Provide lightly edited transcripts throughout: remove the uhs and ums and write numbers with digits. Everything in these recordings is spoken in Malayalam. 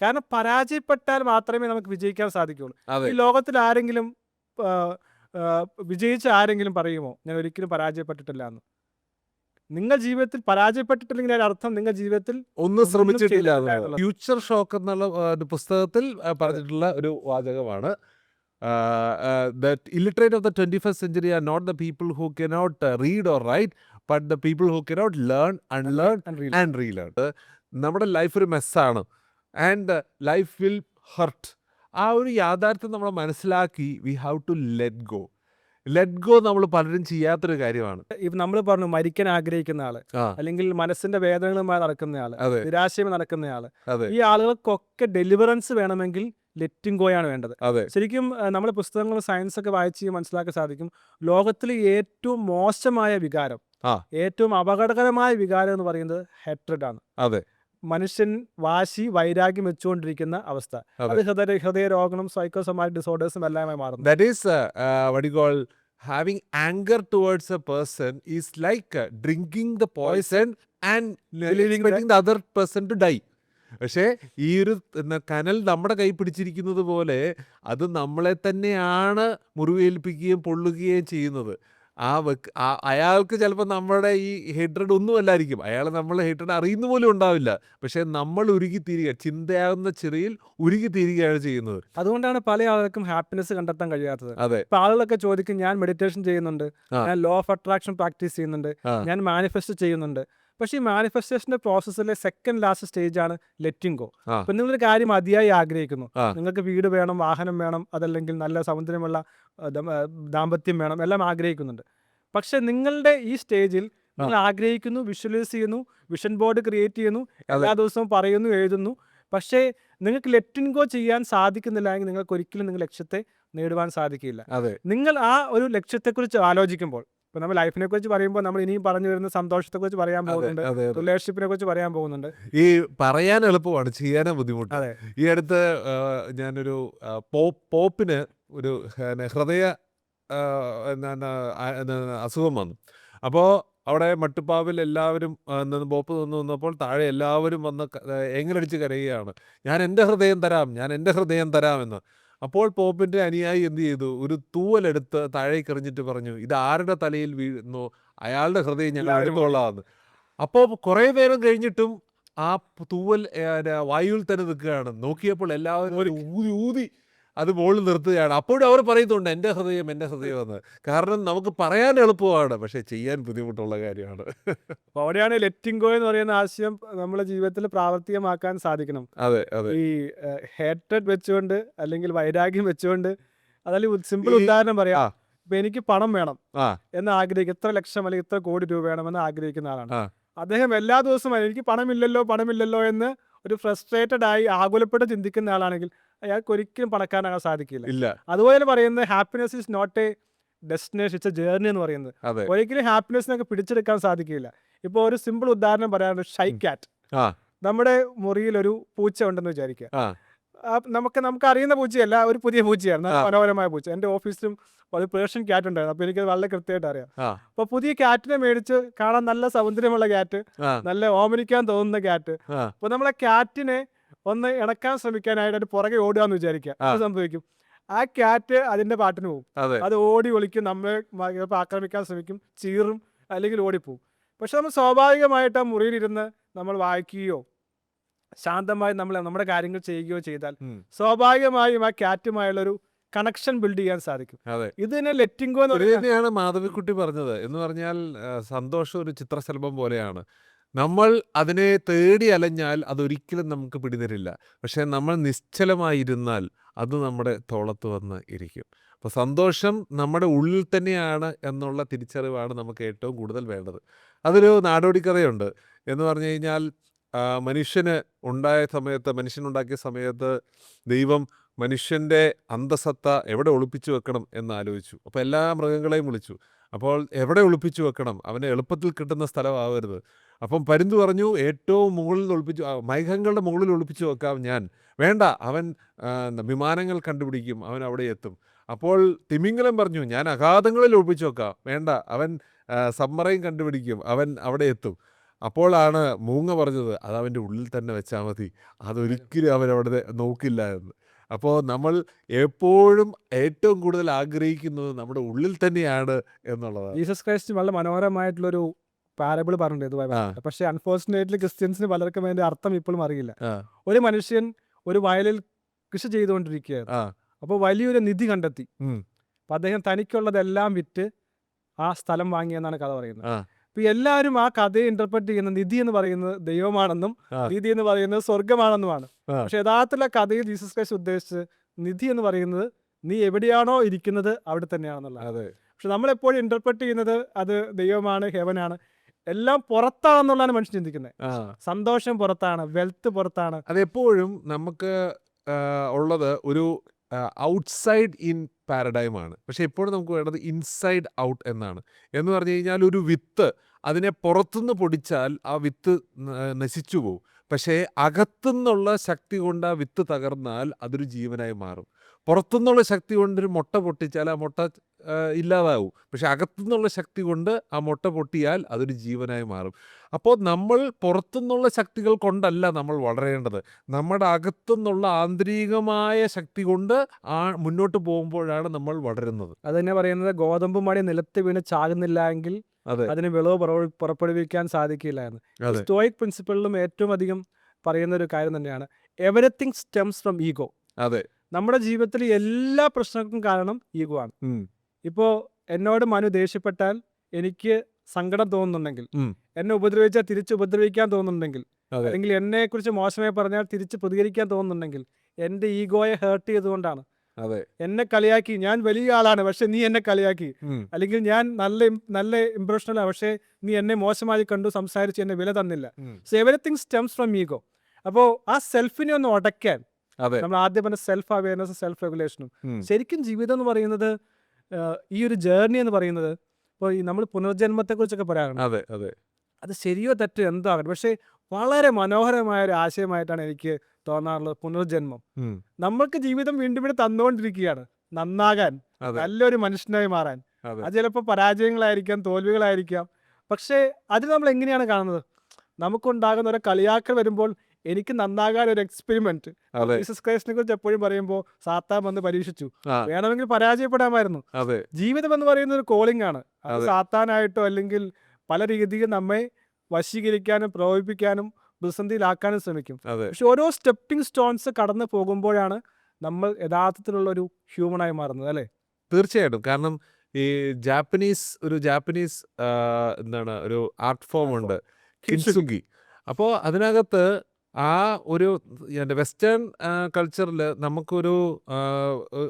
കാരണം പരാജയപ്പെട്ടാൽ മാത്രമേ നമുക്ക് വിജയിക്കാൻ സാധിക്കുകയുള്ളൂ. അതെ. ഈ ലോകത്തിൽ ആരെങ്കിലും ആഹ്, വിജയിച്ച ആരെങ്കിലും പറയുമോ ഞാൻ ഒരിക്കലും പരാജയപ്പെട്ടിട്ടില്ല എന്ന്? നിങ്ങൾ ജീവിതത്തിൽ പരാജയപ്പെട്ടിട്ടില്ലെങ്കിൽ അതിന്റെ അർത്ഥം നിങ്ങൾ ജീവിതത്തിൽ ഒന്നും ഒന്നും ശ്രമിച്ചിട്ടില്ല ചെയ്തിട്ടില്ല എന്നുള്ളത്. എന്നുള്ളത്. ഫ്യൂച്ചർ ഷോക്ക് എന്നുള്ള ഒരു പുസ്തകത്തിൽ അതെ. പറഞ്ഞിട്ടുള്ള ഒരു വാചകമാണ്. The illiterate of the 21st century are not the people who cannot read or write, but the people who cannot learn, unlearn And real. and relearn. നമ്മുടെ ലൈഫ് ഒരു മെസ്സാണ് ആൻഡ് ലൈഫ് വിൽ ഹർട്ട്. ആ ഒരു യാഥാർത്ഥ്യം നമ്മൾ മനസ്സിലാക്കി we have to let go. Let go നമ്മൾ പലരും ചെയ്യാത്തൊരു കാര്യമാണ്. ഇപ്പം നമ്മൾ പറഞ്ഞു മരിക്കാൻ ആഗ്രഹിക്കുന്ന ആള്, ആ അല്ലെങ്കിൽ മനസ്സിന്റെ വേദനകളുമായി നടക്കുന്നയാള്, അതെ നിരാശയുമായി നടക്കുന്നയാള്, അതെ ഈ ആളുകൾക്കൊക്കെ ഡെലിവറൻസ് വേണമെങ്കിൽ ലെറ്റിംഗ് ഗോയാണ് വേണ്ടത്. അതെ ശരിക്കും നമ്മുടെ പുസ്തകങ്ങളും സയൻസൊക്കെ വായിച്ച് മനസ്സിലാക്കാൻ സാധിക്കും, ലോകത്തിലെ ഏറ്റവും മോശമായ വികാരം, ആ ഏറ്റവും അപകടകരമായ വികാരം എന്ന് പറയുന്നത് ഹേട്രഡ് ആണ്. അതെ മനുഷ്യൻ വാശി വൈരാഗ്യം വെച്ചുകൊണ്ടിരിക്കുന്ന അവസ്ഥ, അത് അതെ ഹൃദയരോഗങ്ങളും സൈക്കോസൊമാറ്റിക് ഡിസോർഡേഴ്സും എല്ലാമായി മാറുന്നു. That is, what do you call, having anger towards a person is like drinking the poison and Believing expecting the other person to die. പക്ഷേ ഈ ഒരു കനൽ നമ്മുടെ കൈ പിടിച്ചിരിക്കുന്നത് പോലെ അത് നമ്മളെ തന്നെയാണ് മുറിവേൽപ്പിക്കുകയും പൊള്ളുകയും ചെയ്യുന്നത്. അയാൾക്ക് ചിലപ്പോൾ നമ്മുടെ ഈ ഹേട്രഡ് ഒന്നും അല്ലായിരിക്കും, അയാൾ നമ്മളെ ഹേട്രഡ് അറിയുന്ന പോലും ഉണ്ടാവില്ല. പക്ഷേ നമ്മൾ ഉരുകിത്തീരുക, ചിന്തയാകുന്ന ചെറിയിൽ ഉരുകിത്തീരുകയാണ് ചെയ്യുന്നത്. അതുകൊണ്ടാണ് പല ആളുകൾക്കും ഹാപ്പിനെസ് കണ്ടെത്താൻ കഴിയാത്തത്. അതെ ഇപ്പൊ ആളുകളൊക്കെ ചോദിക്കും, ഞാൻ മെഡിറ്റേഷൻ ചെയ്യുന്നുണ്ട്, ആ ഞാൻ ലോ ഓഫ് അട്രാക്ഷൻ പ്രാക്ടീസ് ചെയ്യുന്നുണ്ട്, ആ ഞാൻ മാനിഫെസ്റ്റ് ചെയ്യുന്നുണ്ട്. പക്ഷേ ഈ മാനിഫെസ്റ്റേഷന്റെ പ്രോസസ്സിലെ സെക്കൻഡ് ലാസ്റ്റ് സ്റ്റേജ് ആണ് ലെറ്റിംഗ് ഗോ. ആ ഇപ്പൊ നിങ്ങളൊരു കാര്യം അതിയായി ആഗ്രഹിക്കുന്നു, ആ നിങ്ങൾക്ക് വീട് വേണം, വാഹനം വേണം, അതല്ലെങ്കിൽ നല്ല സൗന്ദര്യമുള്ള ദാമ്പത്യം വേണം, എല്ലാം ആഗ്രഹിക്കുന്നുണ്ട്. പക്ഷെ നിങ്ങളുടെ ഈ സ്റ്റേജിൽ ആ നിങ്ങൾ ആഗ്രഹിക്കുന്നു, വിഷ്വലൈസ് ചെയ്യുന്നു, വിഷൻ ബോർഡ് ക്രിയേറ്റ് ചെയ്യുന്നു, അതെ എല്ലാ ദിവസവും പറയുന്നു, എഴുതുന്നു. പക്ഷേ നിങ്ങൾക്ക് ലെറ്റിംഗ് ഗോ ചെയ്യാൻ സാധിക്കുന്നില്ല എങ്കിൽ നിങ്ങൾക്ക് ഒരിക്കലും നിങ്ങൾ ലക്ഷ്യത്തെ നേടുവാൻ സാധിക്കില്ല. അതെ നിങ്ങൾ ആ ഒരു ലക്ഷ്യത്തെക്കുറിച്ച് ആലോചിക്കുമ്പോൾ, ഇപ്പൊ നമ്മൾ ലൈഫിനെ കുറിച്ച് പറയുമ്പോൾ നമ്മൾ ഇനിയും പറഞ്ഞു വരുന്ന സന്തോഷത്തെക്കുറിച്ച് പറയാൻ അതെ പോകുന്നുണ്ട്, അതെ അതെ റിലേഷൻഷിപ്പിനെ കുറിച്ച് പറയാൻ പോകുന്നുണ്ട്. ഈ പറയാൻ എളുപ്പമാണ്, ചെയ്യാനാ ബുദ്ധിമുട്ട്. അതെ. ഈ അടുത്ത് ഞാനൊരു പോപ്പിന് ഒരു ഹൃദയ എന്താണ് അസുഖം വന്നു. അപ്പോൾ അവിടെ മട്ടുപ്പാവിൽ എല്ലാവരും പോപ്പ് നിന്നപ്പോൾ താഴെ എല്ലാവരും വന്ന് എങ്ങനടിച്ച് കരയുകയാണ്, ഞാൻ എൻ്റെ ഹൃദയം തരാം, ഞാൻ എൻ്റെ ഹൃദയം തരാമെന്ന്. അപ്പോൾ പോപ്പിൻ്റെ അനുയായി എന്ത് ചെയ്തു, ഒരു തൂവലെടുത്ത് താഴേക്ക് എറിഞ്ഞിട്ട് പറഞ്ഞു, ഇത് ആരുടെ തലയിൽ വീഴുന്നു അയാളുടെ ഹൃദയം ഞങ്ങൾ എല്ലാവരും എടുത്തോളാമെന്ന്. അപ്പോൾ കുറേ നേരം കഴിഞ്ഞിട്ടും ആ തൂവൽ വായുവിൽ തന്നെ നിൽക്കുകയാണ്. നോക്കിയപ്പോൾ എല്ലാവരും ഒരു ഊതി ഊതി അത് മുകളിൽ നിർത്തുകയാണ്. അപ്പോഴും അവർ പറയുന്നുണ്ട് എൻ്റെ ഹൃദയം എൻ്റെ ഹൃദയം എന്ന്. കാരണം നമുക്ക് പറയാൻ എളുപ്പമാണ്, പക്ഷേ ചെയ്യാൻ ബുദ്ധിമുട്ടുള്ള കാര്യമാണ്. അപ്പൊ അവിടെയാണ് ലെറ്റിംഗ് ഗോ എന്ന് പറയുന്ന ആശയം നമ്മുടെ ജീവിതത്തിൽ പ്രാവർത്തികമാക്കാൻ സാധിക്കണം. അതെ അതെ ഈ ഹേട്രഡ് വെച്ചുകൊണ്ട് അല്ലെങ്കിൽ വൈരാഗ്യം വെച്ചുകൊണ്ട്, അതല്ലെങ്കിൽ സിമ്പിൾ ഈ ഉദാഹരണം ആ പറയാം. ഇപ്പൊ എനിക്ക് പണം വേണം ആ എന്ന് ആഗ്രഹിക്കും, എത്ര ലക്ഷം അല്ലെങ്കിൽ എത്ര കോടി രൂപ വേണമെന്ന് ആഗ്രഹിക്കുന്ന ആളാണ്. ആ അദ്ദേഹം എല്ലാ ദിവസവും എനിക്ക് പണമില്ലല്ലോ പണമില്ലല്ലോ എന്ന് ഒരു ഫ്രസ്ട്രേറ്റഡ് ആയി ആകുലപ്പെട്ട് ചിന്തിക്കുന്ന ആളാണെങ്കിൽ അയാൾക്ക് ഒരിക്കലും പണക്കാരനാകാൻ സാധിക്കില്ല. ഇല്ല അതുപോലെ പറയുന്നത് happiness is not a destination, it's a journey എന്ന് പറയുന്നത്. അതെ ഒരിക്കലും ഹാപ്പിനെസ്സിനൊക്കെ പിടിച്ചെടുക്കാൻ സാധിക്കില്ല. ഇപ്പോൾ ഒരു സിമ്പിൾ ഉദാഹരണം പറയാനുണ്ട്, ഷൈ ക്യാറ്റ്. ആ നമ്മുടെ മുറിയിൽ ഒരു പൂച്ച ഉണ്ടെന്ന് വിചാരിക്കുക. ആ നമുക്ക് അറിയുന്ന പൂച്ചയല്ല, ഒരു പുതിയ പൂച്ചയാണ്, നല്ല ആ മനോഹരമായ പൂച്ച. എൻ്റെ ഓഫീസിലും ഒരു പേർഷ്യൻ ക്യാറ്റ് ഉണ്ടായിരുന്നു, അപ്പോൾ എനിക്കത് വളരെ കൃത്യമായിട്ട് അറിയാം. ആ അപ്പോൾ പുതിയ ക്യാറ്റിനെ മേടിച്ച് കാണാൻ നല്ല സൗന്ദര്യമുള്ള ക്യാറ്റ്, ആ നല്ല ഓമനിക്കാൻ തോന്നുന്ന ക്യാറ്റ്. ആ അപ്പോൾ നമ്മളെ ക്യാറ്റിനെ ഒന്ന് ഇണക്കാൻ ശ്രമിക്കാനായിട്ട് അതിൻ്റെ പുറകെ ഓടുക എന്ന് വിചാരിക്കുക. അത് സംഭവിക്കും, ആ ക്യാറ്റ് അതിൻ്റെ പാട്ടിന് പോകും, അതെ അത് ഓടി ഒളിക്കും, നമ്മളെ ആക്രമിക്കാൻ ശ്രമിക്കും, ചീറും, അല്ലെങ്കിൽ ഓടിപ്പോവും. പക്ഷെ നമ്മൾ സ്വാഭാവികമായിട്ട് ആ മുറിയിലിരുന്ന് നമ്മൾ വായിക്കുകയോ ശാന്തമായി നമ്മൾ നമ്മുടെ കാര്യങ്ങൾ ചെയ്യുകയോ ചെയ്താൽ സ്വാഭാവികമായും ആ ക്യാറ്റുമായുള്ളൊരു കണക്ഷൻ ബിൽഡ് ചെയ്യാൻ സാധിക്കും. അതെ ഇത് തന്നെ ലെറ്റിംഗ് ഗോ എന്ന് ഇത് പറയുന്നത്. തന്നെയാണ് മാധവിക്കുട്ടി പറഞ്ഞത്. എന്ന് പറഞ്ഞാൽ സന്തോഷം ഒരു ചിത്രശലഭം പോലെയാണ്. നമ്മൾ അതിനെ തേടി അലഞ്ഞാൽ അതൊരിക്കലും നമുക്ക് പിടിതരില്ല. പക്ഷേ നമ്മൾ നിശ്ചലമായിരുന്നാൽ അത് നമ്മുടെ തോളത്ത് വന്ന് ഇരിക്കും. അപ്പോൾ സന്തോഷം നമ്മുടെ ഉള്ളിൽ തന്നെയാണ് എന്നുള്ള തിരിച്ചറിവാണ് നമുക്ക് ഏറ്റവും കൂടുതൽ വേണ്ടത്. അതൊരു നാടോടിക്കഥയുണ്ട്. എന്ന് പറഞ്ഞു കഴിഞ്ഞാൽ മനുഷ്യന് മനുഷ്യനുണ്ടാക്കിയ സമയത്ത് ദൈവം മനുഷ്യൻ്റെ അന്തസത്ത എവിടെ ഒളിപ്പിച്ചു വെക്കണം എന്ന് ആലോചിച്ചു. അപ്പോൾ എല്ലാ മൃഗങ്ങളെയും വിളിച്ചു. അപ്പോൾ എവിടെ ഒളിപ്പിച്ചു വെക്കണം, അവന് എളുപ്പത്തിൽ കിട്ടുന്ന സ്ഥലമാവരുത്. അപ്പം പരുന്ത് പറഞ്ഞു, ഏറ്റവും മുകളിൽ മേഘങ്ങളുടെ മുകളിൽ ഒളിപ്പിച്ചു വെക്കാം ഞാൻ. വേണ്ട, അവൻ വിമാനങ്ങൾ കണ്ടുപിടിക്കും, അവൻ അവിടെ എത്തും. അപ്പോൾ തിമിംഗലം പറഞ്ഞു, ഞാൻ അഗാധങ്ങളിൽ ഒളിപ്പിച്ചു വെക്കാം. വേണ്ട, അവൻ സബ്മറൈൻ കണ്ടുപിടിക്കും, അവൻ അവിടെ എത്തും. അപ്പോഴാണ് മൂങ്ങ പറഞ്ഞത് അത് അവൻ്റെ ഉള്ളിൽ തന്നെ വെച്ചാൽ മതി, അതൊരിക്കലും അവനവിടെ നോക്കില്ല എന്ന്. അപ്പോൾ നമ്മൾ എപ്പോഴും ഏറ്റവും കൂടുതൽ ആഗ്രഹിക്കുന്നത് നമ്മുടെ ഉള്ളിൽ തന്നെയാണ് എന്നുള്ളതാണ്. ജീസസ് ക്രൈസ്റ്റ് വളരെ മനോഹരമായിട്ടുള്ളൊരു പാരബിൾ പറഞ്ഞിട്ടുണ്ട് ഇതുമായി ആ ബന്ധപ്പെട്ട്. പക്ഷേ അൺഫോർച്ചുനേറ്റ്ലി ക്രിസ്ത്യൻസിന് പലർക്കും അതിന്റെ അർത്ഥം ഇപ്പോഴും അറിയില്ല. ആ ഒരു മനുഷ്യൻ ഒരു വയലിൽ കൃഷി ചെയ്തുകൊണ്ടിരിക്കുകയായിരുന്നു. ആ അപ്പോൾ വലിയൊരു നിധി കണ്ടെത്തി. ഉം, അപ്പോൾ അദ്ദേഹം തനിക്കുള്ളതെല്ലാം വിറ്റ് ആ സ്ഥലം വാങ്ങിയെന്നാണ് കഥ പറയുന്നത്. ആ അപ്പോൾ എല്ലാവരും ആ കഥയെ ഇന്റർപ്രറ്റ് ചെയ്യുന്ന നിധി എന്ന് പറയുന്നത് ദൈവമാണെന്നും ആ നിധി എന്ന് പറയുന്നത് സ്വർഗമാണെന്നുമാണ്. ആ പക്ഷെ യഥാർത്ഥത്തിലുള്ള കഥയിൽ ജീസസ് ക്രൈസ്റ്റ് ഉദ്ദേശിച്ച് നിധി എന്ന് പറയുന്നത് നീ എവിടെയാണോ ഇരിക്കുന്നത് അവിടെ തന്നെയാണെന്നുള്ളത്. അതെ പക്ഷെ നമ്മളെപ്പോഴും ഇന്റർപ്രറ്റ് ചെയ്യുന്നത് അത് ദൈവമാണ്, ഹെവനാണ്, എല്ലാം പുറത്താണെന്നുള്ളതാണ് മനുഷ്യൻ ചിന്തിക്കുന്നത്. ആ സന്തോഷം പുറത്താണ്, വെൽത്ത് പുറത്താണ്. അതെപ്പോഴും നമുക്ക് ഉള്ളത് ഒരു ഔട്ട്സൈഡ് ഇൻ പാരഡൈമാണ്. പക്ഷെ എപ്പോഴും നമുക്ക് വേണ്ടത് ഇൻസൈഡ് ഔട്ട് എന്നാണ്. എന്ന് പറഞ്ഞു കഴിഞ്ഞാൽ ഒരു വിത്ത് അതിനെ പുറത്തുനിന്ന് പൊടിച്ചാൽ ആ വിത്ത് നശിച്ചു പോകും. പക്ഷേ അകത്തുനിന്നുള്ള ശക്തി കൊണ്ട് ആ വിത്ത് തകർന്നാൽ അതൊരു ജീവനായി മാറും. പുറത്തുനിന്നുള്ള ശക്തി കൊണ്ടൊരു മുട്ട പൊട്ടിച്ചാൽ ആ മുട്ട ഇല്ലാതാവും. പക്ഷെ അകത്തുനിന്നുള്ള ശക്തി കൊണ്ട് ആ മുട്ട പൊട്ടിയാൽ അതൊരു ജീവനായി മാറും. അപ്പോൾ നമ്മൾ പുറത്തുനിന്നുള്ള ശക്തികൾ കൊണ്ടല്ല നമ്മൾ വളരേണ്ടത്, നമ്മുടെ അകത്തുനിന്നുള്ള ആന്തരികമായ ശക്തി കൊണ്ട് മുന്നോട്ട് പോകുമ്പോഴാണ് നമ്മൾ വളരുന്നത്. അത് തന്നെ പറയുന്നത്, ഗോതമ്പ് മണി നിലത്ത് വീണ് ചാകുന്നില്ല എങ്കിൽ അതെ അതിന് വിളവ് പുറപ്പെടുവിക്കാൻ സാധിക്കില്ല എന്ന്. അതെ സ്റ്റോയിക് പ്രിൻസിപ്പിളിലും ഏറ്റവും അധികം പറയുന്ന ഒരു കാര്യം തന്നെയാണ്, എവരിത്തിങ് സ്റ്റെംസ് ഫ്രം ഈഗോ. അതെ നമ്മുടെ ജീവിതത്തിൽ എല്ലാ പ്രശ്നങ്ങൾക്കും കാരണം ഈഗോ ആണ്. ഉം, ഇപ്പോൾ എന്നോട് മനു ദേഷ്യപ്പെട്ടാൽ എനിക്ക് സങ്കടം തോന്നുന്നുണ്ടെങ്കിൽ, ഉം, എന്നെ ഉപദ്രവിച്ചാൽ തിരിച്ച് ഉപദ്രവിക്കാൻ തോന്നുന്നുണ്ടെങ്കിൽ, അതെ അല്ലെങ്കിൽ എന്നെക്കുറിച്ച് മോശമായി പറഞ്ഞാൽ തിരിച്ച് പ്രതികരിക്കാൻ തോന്നുന്നുണ്ടെങ്കിൽ എൻ്റെ ഈഗോയെ ഹേർട്ട് ചെയ്തുകൊണ്ടാണ്. അതെ എന്നെ കളിയാക്കി, ഞാൻ വലിയ ആളാണ് പക്ഷെ നീ എന്നെ കളിയാക്കി, ഉം, അല്ലെങ്കിൽ ഞാൻ നല്ല ഇംപ്രഷനല്ല പക്ഷേ നീ എന്നെ മോശമായി കണ്ടു, സംസാരിച്ച് എന്നെ വില തന്നില്ല. ഉം, so everything stems from ego. അപ്പോൾ ആ സെൽഫിനെ ഒന്ന് ഉടയ്ക്കാൻ അതെ നമ്മൾ ആദ്യം പറഞ്ഞ സെൽഫ് അവയർനെസ്, സെൽഫ് റെഗുലേഷനും. ഉം, ശരിക്കും ജീവിതം എന്ന് പറയുന്നത്, ഈ ഒരു ജേർണി എന്ന് പറയുന്നത്, ഇപ്പോൾ ഈ നമ്മൾ പുനർജന്മത്തെക്കുറിച്ചൊക്കെ പറയാറുണ്ട്. അതെ അതെ അത് ശരിയോ തെറ്റോ എന്തോ ആകട്ടെ, പക്ഷേ വളരെ മനോഹരമായ ഒരു ആശയമായിട്ടാണ് എനിക്ക് തോന്നാറുള്ളത് പുനർജന്മം. ഉം, നമ്മൾക്ക് ജീവിതം വീണ്ടും വീണ്ടും തന്നുകൊണ്ടിരിക്കുകയാണ് നന്നാകാൻ, അതെ നല്ലൊരു മനുഷ്യനായി മാറാൻ. അതെ അത് ചിലപ്പോൾ പരാജയങ്ങളായിരിക്കാം, തോൽവികളായിരിക്കാം. പക്ഷേ അത് നമ്മൾ എങ്ങനെയാണ് കാണുന്നത്? നമുക്കുണ്ടാകുന്ന ഒരു കളിയാക്കൽ വരുമ്പോൾ എനിക്ക് നന്നാകാൻ ഒരു എക്സ്പെരിമെന്റ്. അതെ ജീസസ് ക്രൈസ്റ്റിനെ കുറിച്ച് എപ്പോഴും പറയുമ്പോൾ സാത്താൻ വന്ന് പരീക്ഷിച്ചു, ആ വേണമെങ്കിൽ പരാജയപ്പെടാമായിരുന്നു. അതെ ജീവിതം എന്ന് പറയുന്ന ഒരു കോളിംഗ് ആണ്. അത് അതെ. സാത്താനായിട്ടോ അല്ലെങ്കിൽ പല രീതിയിൽ നമ്മെ വശീകരിക്കാനും പ്രലോഭിപ്പിക്കാനും പ്രതിസന്ധിയിലാക്കാനും ശ്രമിക്കും. അതെ പക്ഷെ ഓരോ സ്റ്റെപ്പിംഗ് സ്റ്റോൺസ് കടന്നു പോകുമ്പോഴാണ് നമ്മൾ യഥാർത്ഥത്തിലുള്ള ഒരു ഹ്യൂമനായി മാറുന്നത്, അല്ലേ? തീർച്ചയായിട്ടും. കാരണം ഈ ജാപ്പനീസ് എന്താണ് ഒരു ആർട്ട് ഫോം ഉണ്ട്, കിൻസുഗി. അപ്പോൾ അതിനകത്ത് ആ ഒരു വെസ്റ്റേൺ കൾച്ചറിൽ നമുക്കൊരു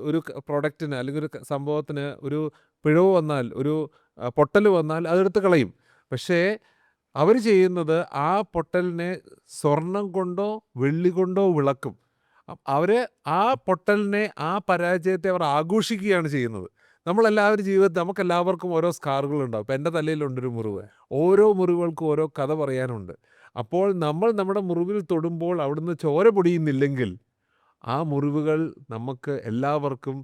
ഒരു പ്രോഡക്റ്റിന് അല്ലെങ്കിൽ ഒരു സംഭവത്തിന് ഒരു പിഴവ് വന്നാൽ, ഒരു പൊട്ടൽ വന്നാൽ അതെടുത്ത് കളയും. പക്ഷേ അവർ ചെയ്യുന്നത് ആ പൊട്ടലിനെ സ്വർണം കൊണ്ടോ വെള്ളി കൊണ്ടോ വിളക്കും. അവർ ആ പൊട്ടലിനെ, ആ പരാജയത്തെ അവർ ആഘോഷിക്കുകയാണ് ചെയ്യുന്നത്. നമ്മളെല്ലാവരും ജീവിതത്തിൽ നമുക്കെല്ലാവർക്കും ഓരോ സ്കാറുകളുണ്ടാവും. ഇപ്പം എൻ്റെ തലയിലുണ്ടൊരു മുറിവ്. ഓരോ മുറിവുകൾക്കും ഓരോ കഥ പറയാനുണ്ട്. അപ്പോൾ നമ്മൾ നമ്മുടെ മുറിവിൽ തൊടുമ്പോൾ അവിടുന്ന് ചോര പൊടിയുന്നില്ലെങ്കിൽ ആ മുറിവുകൾ നമുക്ക് എല്ലാവർക്കും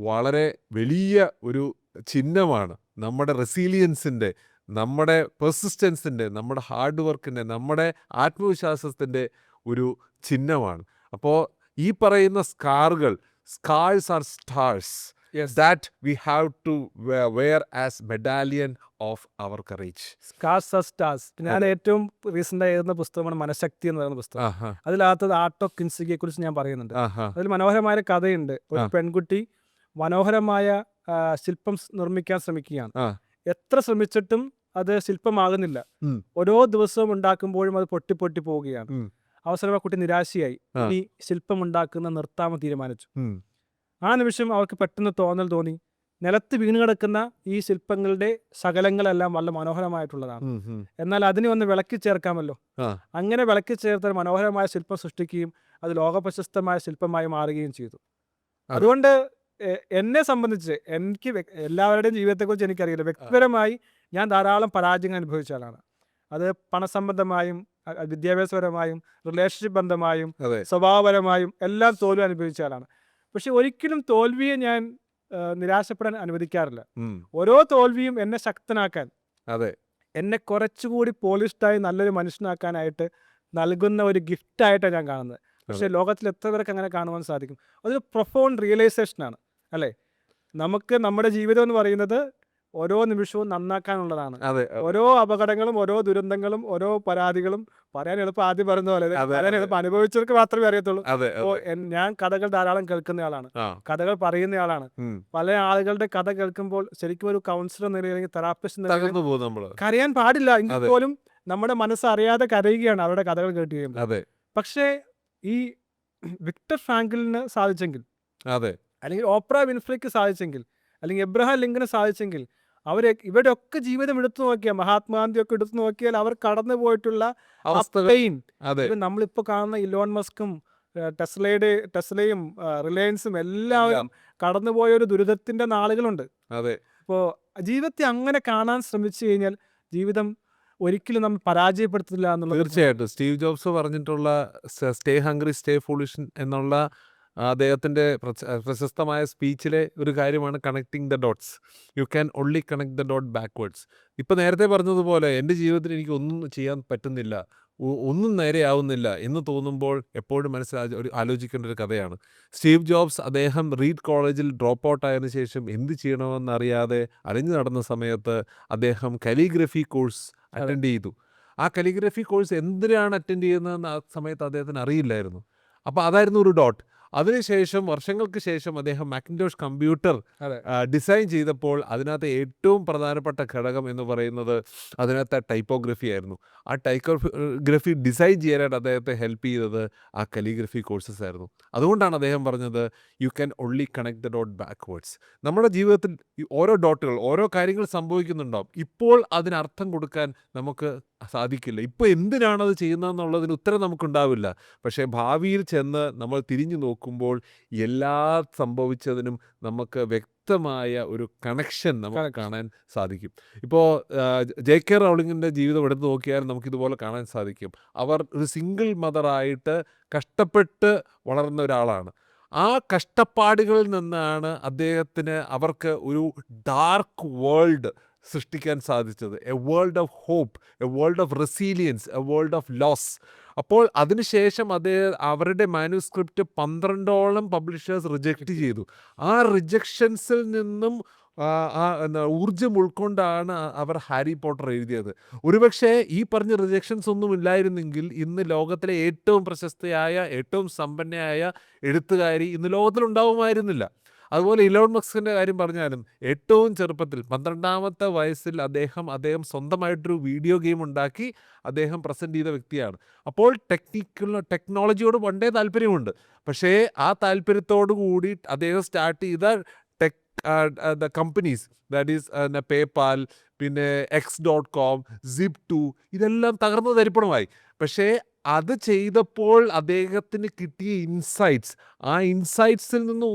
വളരെ വലിയ ഒരു ചിഹ്നമാണ്. നമ്മുടെ റെസീലിയൻസിൻ്റെ, നമ്മുടെ പെർസിസ്റ്റൻസിൻ്റെ, നമ്മുടെ ഹാർഡ് വർക്കിൻ്റെ, നമ്മുടെ ആത്മവിശ്വാസത്തിൻ്റെ ഒരു ചിഹ്നമാണ്. അപ്പോൾ ഈ പറയുന്ന scars are stars that we have to wear as medallion of our courage. Scars are stars. ഞാൻ ഏറ്റവും റീസെന്റ് ആയി എഴുതുന്ന പുസ്തകമാണ് മനഃശക്തി എന്ന് പറയുന്ന പുസ്തകം. ആഹാ അതിനകത്ത് ആർട്ട് ഓഫ് കിൻസുഗിയെ കുറിച്ച് ഞാൻ പറയുന്നുണ്ട്. ആഹാ അതിൽ മനോഹരമായ ഒരു കഥയുണ്ട്. ഒരു പെൺകുട്ടി മനോഹരമായ ശില്പം നിർമ്മിക്കാൻ ശ്രമിക്കുകയാണ്. ആ എത്ര ശ്രമിച്ചിട്ടും അത് ശില്പമാകുന്നില്ല. ഉം, ഓരോ ദിവസവും ഉണ്ടാക്കുമ്പോഴും അത് പൊട്ടി പൊട്ടി പോവുകയാണ്. ഉം, അവസരം ആ കുട്ടി നിരാശയായി. ആ. ഇനി ശില്പം ഉണ്ടാക്കുന്ന നിർത്താമെന്ന് തീരുമാനിച്ചു. ഉം, ആ നിമിഷം അവർക്ക് പെട്ടെന്ന് തോന്നി, നിലത്ത് വീണ് കിടക്കുന്ന ഈ ശില്പങ്ങളുടെ ശകലങ്ങളെല്ലാം വളരെ മനോഹരമായിട്ടുള്ളതാണ്. ഉം, ഉം. എന്നാൽ അതിനെ ഒന്ന് വിളക്കി ചേർക്കാമല്ലോ. ആ അങ്ങനെ വിളക്കി ചേർത്ത് മനോഹരമായ ശില്പം സൃഷ്ടിക്കുകയും അത് ലോകപ്രശസ്തമായ ശില്പമായി മാറുകയും ചെയ്തു. അതെ. അതുകൊണ്ട് എന്നെ സംബന്ധിച്ച്, എനിക്ക് എല്ലാവരുടെയും ജീവിതത്തെക്കുറിച്ച് എനിക്കറിയില്ല, വ്യക്തിപരമായി ഞാൻ ധാരാളം പരാജയങ്ങൾ അനുഭവിച്ച ആളാണ്. അത് പണസംബന്ധമായും വിദ്യാഭ്യാസപരമായും റിലേഷൻഷിപ്പ് ബന്ധമായും അതെ സ്വഭാവപരമായും എല്ലാം തോൽവി അനുഭവിച്ച ആളാണ്. പക്ഷെ ഒരിക്കലും തോൽവിയെ ഞാൻ നിരാശപ്പെടാൻ അനുവദിക്കാറില്ല. ഉം, ഓരോ തോൽവിയും എന്നെ ശക്തനാക്കാൻ, അതെ എന്നെ കുറച്ചുകൂടി പോളിഷ്ഡായി നല്ലൊരു മനുഷ്യനാക്കാനായിട്ട് നൽകുന്ന ഒരു ഗിഫ്റ്റായിട്ടാണ് ഞാൻ കാണുന്നത്. പക്ഷേ ലോകത്തിൽ എത്ര പേർക്ക് അങ്ങനെ കാണുവാൻ സാധിക്കും? അതൊരു പ്രൊഫൗണ്ട് റിയലൈസേഷനാണ് അല്ലേ? നമുക്ക് നമ്മുടെ ജീവിതം എന്ന് പറയുന്നത് ഓരോ നിമിഷവും നന്നാക്കാനുള്ളതാണ്. അതെ ഓരോ അപകടങ്ങളും ഓരോ ദുരന്തങ്ങളും ഓരോ പരാതികളും പറയാൻ എളുപ്പം ആദ്യം പറയുന്ന പോലെ അതെ പറയാൻ എളുപ്പം അനുഭവിച്ചവർക്ക് മാത്രമേ അറിയത്തുള്ളൂ. അതെ അപ്പോൾ അതെ ഞാൻ കഥകൾ ധാരാളം കേൾക്കുന്നയാളാണ്, ആ കഥകൾ പറയുന്നയാളാണ്. ഉം. പല ആളുകളുടെ കഥ കേൾക്കുമ്പോൾ ശരിക്കും ഒരു കൗൺസിലർ എന്ന നിലയിൽ അല്ലെങ്കിൽ തെറാപ്പിസ്റ്റ് എന്ന നിലയിൽ തകർന്നു പോകും നമ്മള്. കരയാൻ പാടില്ല എങ്കിൽ അതെ പോലും നമ്മുടെ മനസ്സ് അറിയാതെ കരയുകയാണ് അവരുടെ കഥകൾ കേട്ട് കഴിയുമ്പോൾ. അതെ പക്ഷേ ഈ വിക്ടർ ഫ്രാങ്കിളിന് സാധിച്ചെങ്കിൽ, അതെ അല്ലെങ്കിൽ ഓപ്ര വിൻഫ്രിക്ക് സാധിച്ചെങ്കിൽ, അല്ലെങ്കിൽ എബ്രഹാം ലിങ്കന് സാധിച്ചെങ്കിൽ, ഇവരുടെ ഒക്കെ ജീവിതം എടുത്തു നോക്കിയാൽ, മഹാത്മാഗാന്ധിയൊക്കെ എടുത്തു നോക്കിയാൽ അവർ കടന്നു പോയിട്ടുള്ള അവസ്ഥകൾ പെയിൻ, അതെ നമ്മളിപ്പോൾ കാണുന്ന ഇലോൺ മസ്കും ടെസ്ലയും റിലയൻസും എല്ലാവരും കടന്നുപോയ ഒരു ദുരിതത്തിന്റെ നാളുകളുണ്ട്. അതെ അപ്പോൾ ജീവിതത്തെ അങ്ങനെ കാണാൻ ശ്രമിച്ചു കഴിഞ്ഞാൽ ജീവിതം ഒരിക്കലും നമ്മൾ പരാജയപ്പെടുത്തില്ല എന്നുള്ളത് തീർച്ചയായിട്ടും സ്റ്റീവ് ജോബ്സ് പറഞ്ഞിട്ടുള്ള സ്റ്റേ ഹംഗ്രി സ്റ്റേ ഫൂളിഷ് എന്നുള്ള അദ്ദേഹത്തിൻ്റെ പ്രശസ്തമായ സ്പീച്ചിലെ ഒരു കാര്യമാണ് connecting the dots. You can only connect the dot backwards. ഇപ്പം നേരത്തെ പറഞ്ഞതുപോലെ എൻ്റെ ജീവിതത്തിൽ എനിക്ക് ഒന്നും ചെയ്യാൻ പറ്റുന്നില്ല, ഒന്നും നേരെയാവുന്നില്ല എന്ന് തോന്നുമ്പോൾ എപ്പോഴും ആലോചിക്കേണ്ട ഒരു കഥയാണ്. സ്റ്റീവ് ജോബ്സ് അദ്ദേഹം റീഡ് കോളേജിൽ ഡ്രോപ്പ് ഔട്ട് ആയതിനു ശേഷം എന്ത് ചെയ്യണമെന്നറിയാതെ അലഞ്ഞു നടന്ന സമയത്ത് അദ്ദേഹം കലിഗ്രഫി കോഴ്സ് അറ്റൻഡ് ചെയ്തു. ആ കലിഗ്രഫി കോഴ്സ് എന്തിനാണ് അറ്റൻഡ് ചെയ്യുന്നതെന്ന് ആ സമയത്ത് അദ്ദേഹത്തിന് അറിയില്ലായിരുന്നു. അപ്പോൾ അതായിരുന്നു ഒരു ഡോട്ട്. അതിനുശേഷം വർഷങ്ങൾക്ക് ശേഷം അദ്ദേഹം മാക്കിൻടോഷ് കമ്പ്യൂട്ടർ അതെ ഡിസൈൻ ചെയ്തപ്പോൾ അതിനകത്ത് ഏറ്റവും പ്രധാനപ്പെട്ട ഘടകം എന്ന് പറയുന്നത് അതിനകത്ത് ടൈപ്പോഗ്രഫി ആയിരുന്നു. ആ ടൈപ്പോഗ്രഫി ഡിസൈൻ ചെയ്യാനായിട്ട് അദ്ദേഹത്തെ ഹെൽപ്പ് ചെയ്തത് ആ കലിഗ്രഫി കോഴ്സസ് ആയിരുന്നു. അതുകൊണ്ടാണ് അദ്ദേഹം പറഞ്ഞത് you can only connect the dot backwards. നമ്മുടെ ജീവിതത്തിൽ ഈ ഓരോ ഡോട്ടുകൾ, ഓരോ കാര്യങ്ങൾ സംഭവിക്കുന്നുണ്ടാവും. ഇപ്പോൾ അതിനർത്ഥം കൊടുക്കാൻ നമുക്ക് സാധിക്കില്ല. ഇപ്പോൾ എന്തിനാണത് ചെയ്യുന്നതെന്നുള്ളതിന് ഉത്തരം നമുക്കുണ്ടാവില്ല. പക്ഷേ ഭാവിയിൽ ചെന്ന് നമ്മൾ തിരിഞ്ഞു നോക്കുമ്പോൾ എല്ലാ സംഭവിച്ചതിനും നമുക്ക് വ്യക്തമായ ഒരു കണക്ഷൻ നമുക്ക് കാണാൻ സാധിക്കും. ഇപ്പോൾ ജെ.കെ. റൗളിങ്ങിൻ്റെ ജീവിതം എടുത്ത് നോക്കിയാൽ നമുക്കിതുപോലെ കാണാൻ സാധിക്കും. അവർ ഒരു സിംഗിൾ മദറായിട്ട് കഷ്ടപ്പെട്ട് വളർന്ന ഒരാളാണ്. ആ കഷ്ടപ്പാടുകളിൽ നിന്നാണ് അവർക്ക് ഒരു ഡാർക്ക് വേൾഡ് സൃഷ്ടിക്കാൻ സാധിച്ചത്. A world of hope, a world of resilience, a world of loss. അപ്പോൾ അതിനുശേഷം അവരുടെ മാനുസ്ക്രിപ്റ്റ് 12ഓളം പബ്ലിഷേഴ്സ് റിജക്റ്റ് ചെയ്തു. ആ റിജക്ഷൻസിൽ നിന്നും ഊർജം ഉൾക്കൊണ്ടാണ് അവർ ഹാരി പോട്ടർ എഴുതിയത്. ഒരുപക്ഷെ ഈ പറഞ്ഞ റിജക്ഷൻസ് ഒന്നും ഇല്ലായിരുന്നെങ്കിൽ ഇന്ന് ലോകത്തിലെ ഏറ്റവും പ്രശസ്തയായ, ഏറ്റവും സമ്പന്നയായ എഴുത്തുകാരി ഇന്ന് ലോകത്തിലുണ്ടാവുമായിരുന്നില്ല. അതുപോലെ ഇലോൺ മസ്കിൻ്റെ കാര്യം പറഞ്ഞാലും ഏറ്റവും ചെറുപ്പത്തിൽ 12ാമത്തെ വയസ്സിൽ അദ്ദേഹം സ്വന്തമായിട്ടൊരു വീഡിയോ ഗെയിം ഉണ്ടാക്കി അദ്ദേഹം പ്രസൻറ്റ് ചെയ്ത വ്യക്തിയാണ്. അപ്പോൾ ടെക്നോളജിയോട് പണ്ടേ താല്പര്യമുണ്ട്. പക്ഷേ ആ താല്പര്യത്തോടു കൂടി അദ്ദേഹം സ്റ്റാർട്ട് ചെയ്ത the companies, that is PayPal, പിന്നെ X.com, Zip2, ഇതെല്ലാം തകർന്നു തരിപ്പണമായി. പക്ഷേ അത് ചെയ്തപ്പോൾ അദ്ദേഹത്തിന് കിട്ടിയ ഇൻസൈറ്റ്സ്, ആ ഇൻസൈറ്റ്സിൽ നിന്ന്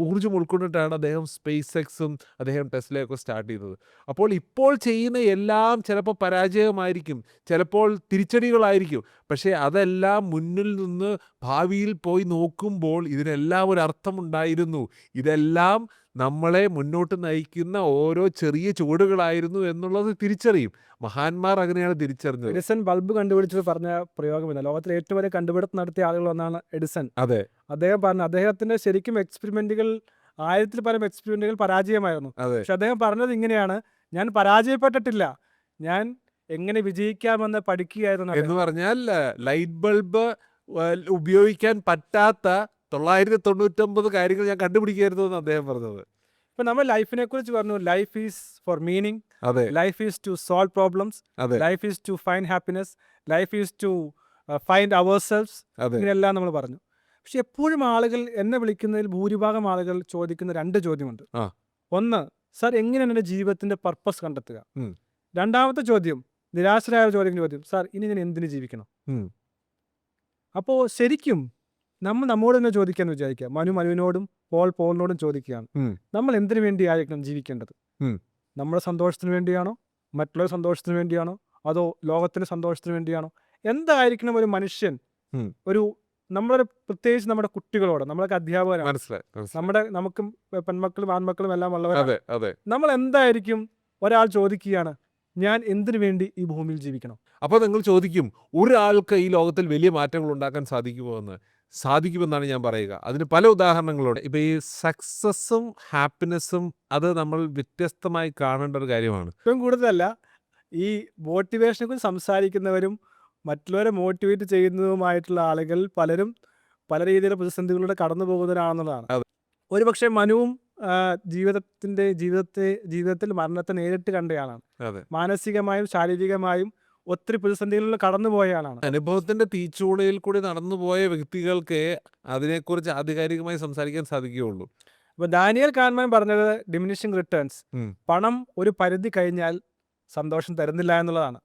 ഊർജ്ജം ഉൾക്കൊണ്ടിട്ടാണ് അദ്ദേഹം സ്പേസ് എക്സും അദ്ദേഹം ടെസ്ലയൊക്കെ സ്റ്റാർട്ട് ചെയ്തത്. അപ്പോൾ ഇപ്പോൾ ചെയ്യുന്ന എല്ലാം ചിലപ്പോൾ പരാജയമായിരിക്കും, ചിലപ്പോൾ തിരിച്ചടികളായിരിക്കും. പക്ഷേ അതെല്ലാം മുന്നിൽ നിന്ന് ഭാവിയിൽ പോയി നോക്കുമ്പോൾ ഇതിനെല്ലാം ഒരു അർത്ഥമുണ്ടായിരുന്നു. ഇതെല്ലാം നമ്മളെ മുന്നോട്ട് നയിക്കുന്ന ഓരോ ചെറിയ ചുവടുകളായിരുന്നു എന്നുള്ളത് തിരിച്ചറിയും. മഹാന്മാർ അങ്ങനെയാണ് തിരിച്ചറിഞ്ഞത്. എഡിസൺ ബൾബ് കണ്ടുപിടിച്ചത് പറഞ്ഞ പ്രയോഗമില്ല. ലോകത്തിലെ ഏറ്റവും വലിയ കണ്ടുപിടുത്തം നടത്തിയ ആളുകൾ ഒന്നാണ് എഡിസൺ. അതെ അദ്ദേഹം പറഞ്ഞു, അദ്ദേഹത്തിന്റെ ശരിക്കും എക്സ്പെരിമെന്റുകൾ 1000-ൽ പരം എക്സ്പെരിമെന്റുകൾ പരാജയമായിരുന്നു. അതെ പക്ഷെ അദ്ദേഹം പറഞ്ഞത് ഇങ്ങനെയാണ്, ഞാൻ പരാജയപ്പെട്ടിട്ടില്ല, ഞാൻ എങ്ങനെ വിജയിക്കാമെന്ന് പഠിക്കുകയായിരുന്നു. എന്ന് പറഞ്ഞാൽ ലൈറ്റ് ബൾബ് ഉപയോഗിക്കാൻ പറ്റാത്ത 999 കാര്യങ്ങൾ ഞാൻ കണ്ടുപിടിക്കായിരുന്നു എന്ന് അദ്ദേഹം പറഞ്ഞത്. ഇപ്പൊ നമ്മൾ ലൈഫിനെ കുറിച്ച് പറഞ്ഞു, ലൈഫ് ഈസ് ഫോർ മീനിങ്, അതെ life is to solve problems, അതെ life is to find happiness, life is to find ourselves, അതെ ഇങ്ങനെയെല്ലാം നമ്മൾ പറഞ്ഞു. പക്ഷെ എപ്പോഴും ആളുകൾ എന്നെ വിളിക്കുന്നതിൽ ഭൂരിഭാഗം ആളുകൾ ചോദിക്കുന്ന 2 ചോദ്യമുണ്ട്. ആ. ഒന്ന്, സാർ എങ്ങനെയാണ് എൻ്റെ ജീവിതത്തിന്റെ പർപ്പസ് കണ്ടെത്തുക? ഉം. രണ്ടാമത്തെ ചോദ്യം, നിരാശരായ ചോദ്യം, സാർ ഇനി ഞാൻ എന്തിനു ജീവിക്കണം? ഉം. അപ്പോൾ ശരിക്കും നമ്മോട് തന്നെ ചോദിക്കാന്ന് വിചാരിക്കുക, മനുവിനോടും പോളിനോടും ചോദിക്കുകയാണ്, ഉം. നമ്മൾ എന്തിനു വേണ്ടിയായിരിക്കണം ജീവിക്കേണ്ടത്? ഉം. നമ്മുടെ സന്തോഷത്തിന് വേണ്ടിയാണോ, മറ്റുള്ള സന്തോഷത്തിന് വേണ്ടിയാണോ, അതോ ലോകത്തിന്റെ സന്തോഷത്തിന് വേണ്ടിയാണോ? എന്തായിരിക്കണം ഒരു മനുഷ്യൻ ഒരു പ്രത്യേകിച്ച് നമ്മുടെ കുട്ടികളോട്, നമ്മളൊക്കെ അധ്യാപകരാണ്, മനസ്സിലായി. നമുക്കും പെൺമക്കളും ആൺമക്കളും എല്ലാം ഉള്ളവരാണ്. അതെ നമ്മൾ എന്തായിരിക്കും ഒരാൾ ചോദിക്കുകയാണ്, ഞാൻ എന്തിനു വേണ്ടി ഈ ഭൂമിയിൽ ജീവിക്കണം? അപ്പോൾ നിങ്ങൾ ചോദിക്കും, ഒരാൾക്ക് ഈ ലോകത്തിൽ വലിയ മാറ്റങ്ങൾ ഉണ്ടാക്കാൻ സാധിക്കുമോ എന്ന്? സാധിക്കുമെന്നാണ് ഞാൻ പറയുക. അതിന് പല ഉദാഹരണങ്ങളുണ്ട്. ഇപ്പോൾ ഈ സക്സസ്സും ഹാപ്പിനെസ്സും അത് നമ്മൾ വ്യത്യസ്തമായി കാണേണ്ട ഒരു കാര്യമാണ്. ഏറ്റവും കൂടുതലല്ല, ഈ മോട്ടിവേഷനെ കുറിച്ച് സംസാരിക്കുന്നവരും മറ്റുള്ളവരെ മോട്ടിവേറ്റ് ചെയ്യുന്നതുമായിട്ടുള്ള ആളുകൾ പലരും പല രീതിയിലുള്ള പ്രതിസന്ധികളിലൂടെ കടന്നു പോകുന്നവരാണെന്നുള്ളതാണ്. അതെ. ഒരുപക്ഷെ മനുവും ജീവിതത്തിൽ മരണത്തെ നേരിട്ട് കണ്ടയാളാണ്. അതെ. മാനസികമായും ശാരീരികമായും ഒത്തിരി പ്രതിസന്ധികളിൽ കടന്നു പോയയാളാണ്. അനുഭവത്തിന്റെ തീച്ചൂളയിൽ കൂടി നടന്നുപോയ വ്യക്തികൾക്ക് അതിനെക്കുറിച്ച് ആധികാരികമായി സംസാരിക്കാൻ സാധിക്കുകയുള്ളൂ. അപ്പോൾ ദാനിയേൽ കാൻമാൻ പറഞ്ഞത് ഡിമിനിഷിംഗ് റിട്ടേൺസ്, ഉം. പണം ഒരു പരിധി കഴിഞ്ഞാൽ സന്തോഷം തരുന്നില്ല എന്നുള്ളതാണ്.